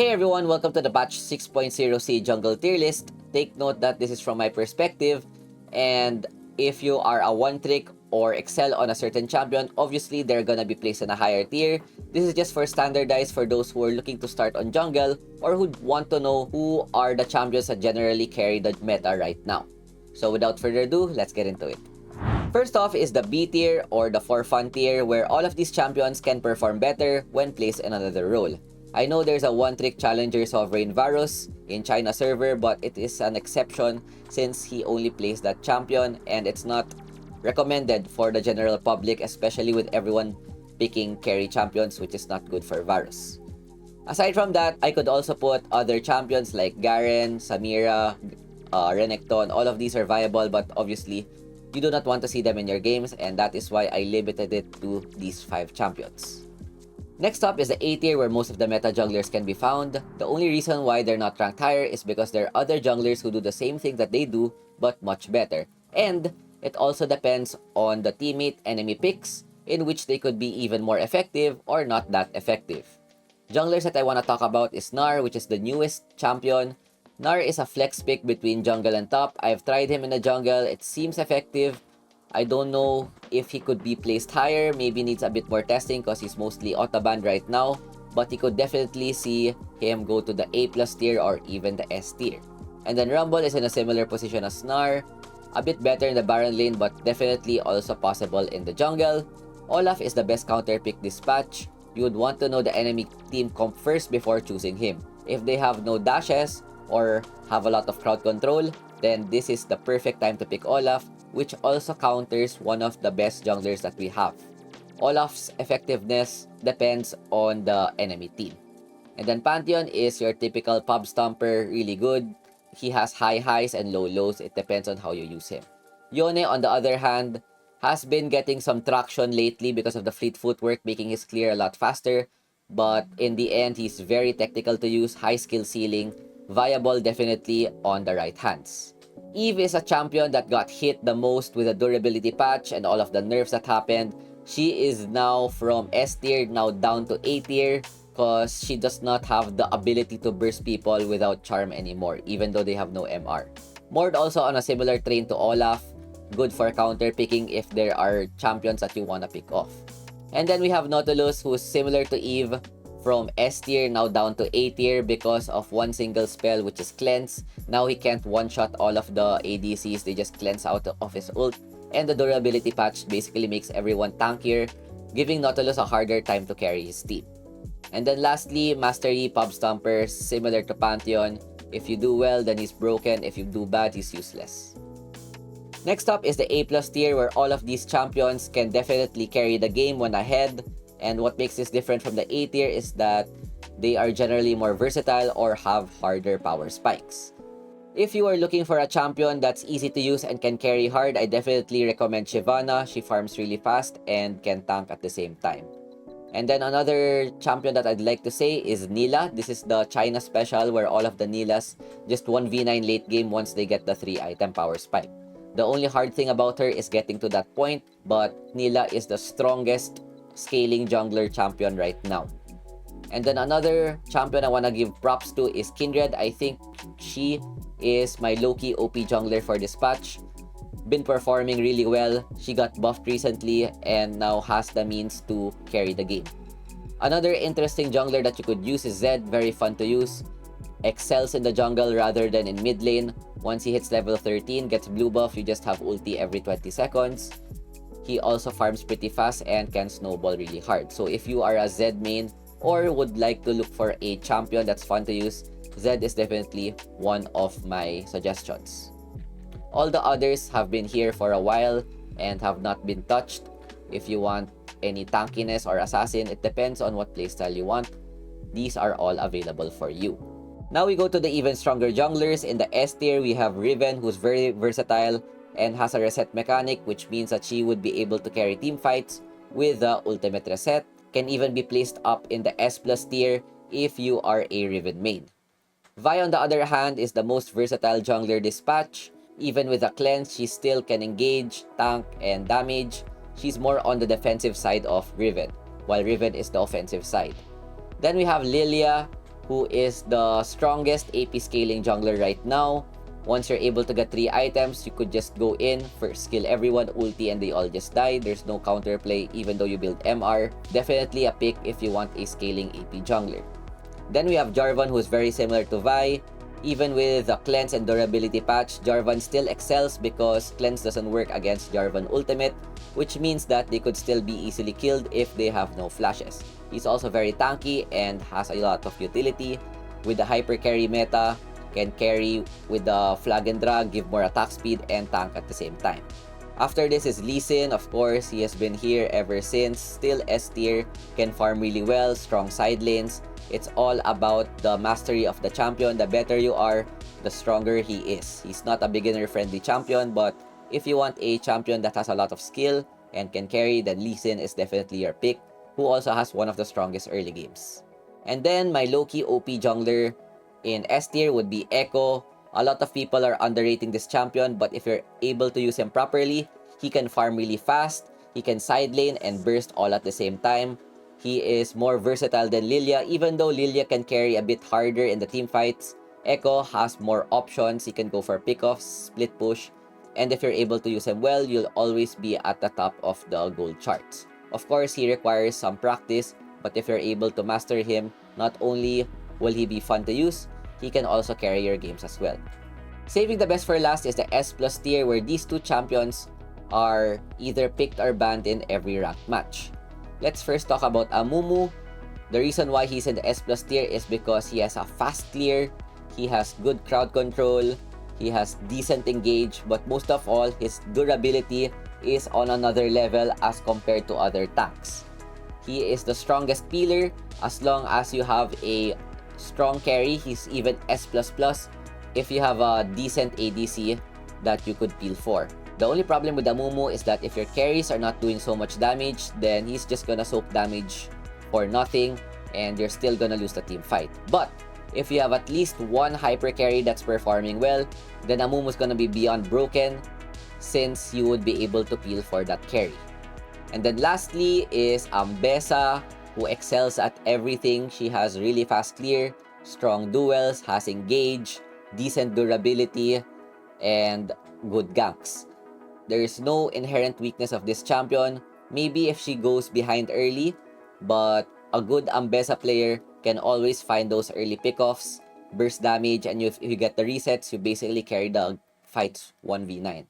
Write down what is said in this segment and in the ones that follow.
Hey everyone, welcome to the Batch 6.0C Jungle Tier List. Take note that this is from my perspective, and if you are a one-trick or excel on a certain champion, obviously they're gonna be placed in a higher tier. This is just for standardized for those who are looking to start on jungle or who want to know who are the champions that generally carry the meta right now. So without further ado, let's get into it. First off is the B tier or the for fun tier, where all of these champions can perform better when placed in another role. I know there's a one-trick challenger Sovereign Varus in China server, but it is an exception since he only plays that champion and it's not recommended for the general public, especially with everyone picking carry champions, which is not good for Varus. Aside from that, I could also put other champions like Garen, Samira, Renekton. All of these are viable, but obviously you do not want to see them in your games, and that is why I limited it to these 5 champions. Next up is the A tier, where most of the meta junglers can be found. The only reason why they're not ranked higher is because there are other junglers who do the same thing that they do, but much better. And it also depends on the teammate enemy picks, in which they could be even more effective or not that effective. Junglers that I want to talk about is Gnar, which is the newest champion. Gnar is a flex pick between jungle and top. I've tried him in the jungle, it seems effective. I don't know if he could be placed higher, maybe needs a bit more testing because he's mostly auto-banned right now, but you could definitely see him go to the A+ tier or even the S tier. And then Rumble is in a similar position as Gnar, a bit better in the Baron lane but definitely also possible in the jungle. Olaf is the best counter pick this patch. You would want to know the enemy team comp first before choosing him. If they have no dashes or have a lot of crowd control, then this is the perfect time to pick Olaf, which also counters one of the best junglers that we have. Olaf's effectiveness depends on the enemy team. And then Pantheon is your typical pub stomper, really good. He has high highs and low lows, it depends on how you use him. Yone, on the other hand, has been getting some traction lately because of the fleet footwork, making his clear a lot faster. But in the end, he's very technical to use, high skill ceiling, viable definitely on the right hands. Eve is a champion that got hit the most with the durability patch and all of the nerfs that happened. She is now from S tier now down to A tier because she does not have the ability to burst people without charm anymore, even though they have no MR. Mord also on a similar train to Olaf, good for counter picking if there are champions that you want to pick off. And then we have Nautilus, who is similar to Eve, from S tier now down to A tier because of one single spell, which is Cleanse. Now he can't one-shot all of the ADCs, they just cleanse out of his ult. And the durability patch basically makes everyone tankier, giving Nautilus a harder time to carry his team. And then lastly, Master Yi Pub Stomper, similar to Pantheon. If you do well, then he's broken. If you do bad, he's useless. Next up is the A+ tier, where all of these champions can definitely carry the game when ahead. And what makes this different from the A tier is that they are generally more versatile or have harder power spikes. If you are looking for a champion that's easy to use and can carry hard, I definitely recommend Shyvana. She farms really fast and can tank at the same time. And then another champion that I'd like to say is Nilah. This is the China special where all of the Nilahs just 1v9 late game once they get the 3-item power spike. The only hard thing about her is getting to that point, but Nilah is the strongest scaling jungler champion right now. And then another champion I want to give props to is Kindred. I think she is my low-key OP jungler for this patch. Been performing really well. She got buffed recently and now has the means to carry the game. Another interesting jungler that you could use is Zed. Very fun to use. Excels in the jungle rather than in mid lane. Once he hits level 13, gets blue buff, you just have ulti every 20 seconds. He also farms pretty fast and can snowball really hard. So if you are a Zed main or would like to look for a champion that's fun to use, Zed is definitely one of my suggestions. All the others have been here for a while and have not been touched. If you want any tankiness or assassin, it depends on what playstyle you want. These are all available for you. Now we go to the even stronger junglers. In the S tier, we have Riven, who's very versatile and has a reset mechanic, which means that she would be able to carry team fights with the ultimate reset. Can even be placed up in the S+ tier if you are a Riven main. Vi, on the other hand, is the most versatile jungler this patch. Even with a cleanse, she still can engage, tank, and damage. She's more on the defensive side of Riven, while Riven is the offensive side. Then we have Lilia, who is the strongest AP scaling jungler right now. Once you're able to get 3 items, you could just go in, first skill everyone, ulti, and they all just die. There's no counterplay even though you build MR. Definitely a pick if you want a scaling AP jungler. Then we have Jarvan, who is very similar to Vi. Even with the cleanse and durability patch, Jarvan still excels because cleanse doesn't work against Jarvan ultimate, which means that they could still be easily killed if they have no flashes. He's also very tanky and has a lot of utility. With the hyper carry meta, can carry with the flag and drag, give more attack speed, and tank at the same time. After this is Lee Sin, of course, he has been here ever since, still S tier, can farm really well, strong side lanes. It's all about the mastery of the champion. The better you are, the stronger he is. He's not a beginner-friendly champion, but if you want a champion that has a lot of skill and can carry, then Lee Sin is definitely your pick, who also has one of the strongest early games. And then my low-key OP jungler in S tier would be Echo. A lot of people are underrating this champion, but if you're able to use him properly, he can farm really fast, he can side lane and burst all at the same time. He is more versatile than Lilia. Even though Lilia can carry a bit harder in the team fights, Echo has more options. He can go for pickoffs, split push, and if you're able to use him well, you'll always be at the top of the gold charts. Of course, he requires some practice, but if you're able to master him, not only will he be fun to use, he can also carry your games as well. Saving the best for last is the S+ tier, where these two champions are either picked or banned in every ranked match. Let's first talk about Amumu. The reason why he's in the S+ tier is because he has a fast clear, he has good crowd control, he has decent engage, but most of all, his durability is on another level as compared to other tanks. He is the strongest peeler. As long as you have a strong carry, he's even S++ if you have a decent ADC that you could peel for. The only problem with Amumu is that if your carries are not doing so much damage, then he's just gonna soak damage for nothing and you're still gonna lose the team fight. But if you have at least one hyper carry that's performing well, then Amumu's gonna be beyond broken since you would be able to peel for that carry. And then lastly is Ambessa, who excels at everything. She has really fast clear, strong duels, has engage, decent durability, and good ganks. There is no inherent weakness of this champion. Maybe if she goes behind early, but a good Ambessa player can always find those early pickoffs, burst damage, and if you get the resets, you basically carry the fights 1v9.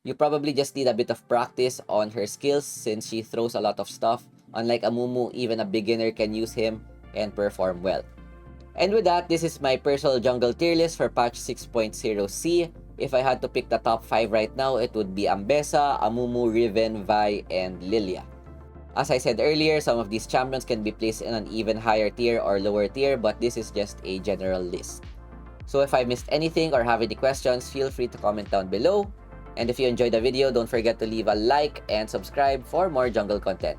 You probably just need a bit of practice on her skills since she throws a lot of stuff. Unlike Amumu, even a beginner can use him and perform well. And with that, this is my personal jungle tier list for patch 6.0C. If I had to pick the top 5 right now, it would be Ambessa, Amumu, Riven, Vi, and Lilia. As I said earlier, some of these champions can be placed in an even higher tier or lower tier, but this is just a general list. So if I missed anything or have any questions, feel free to comment down below. And if you enjoyed the video, don't forget to leave a like and subscribe for more jungle content.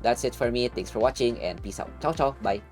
That's it for me. Thanks for watching and peace out. Ciao, ciao. Bye.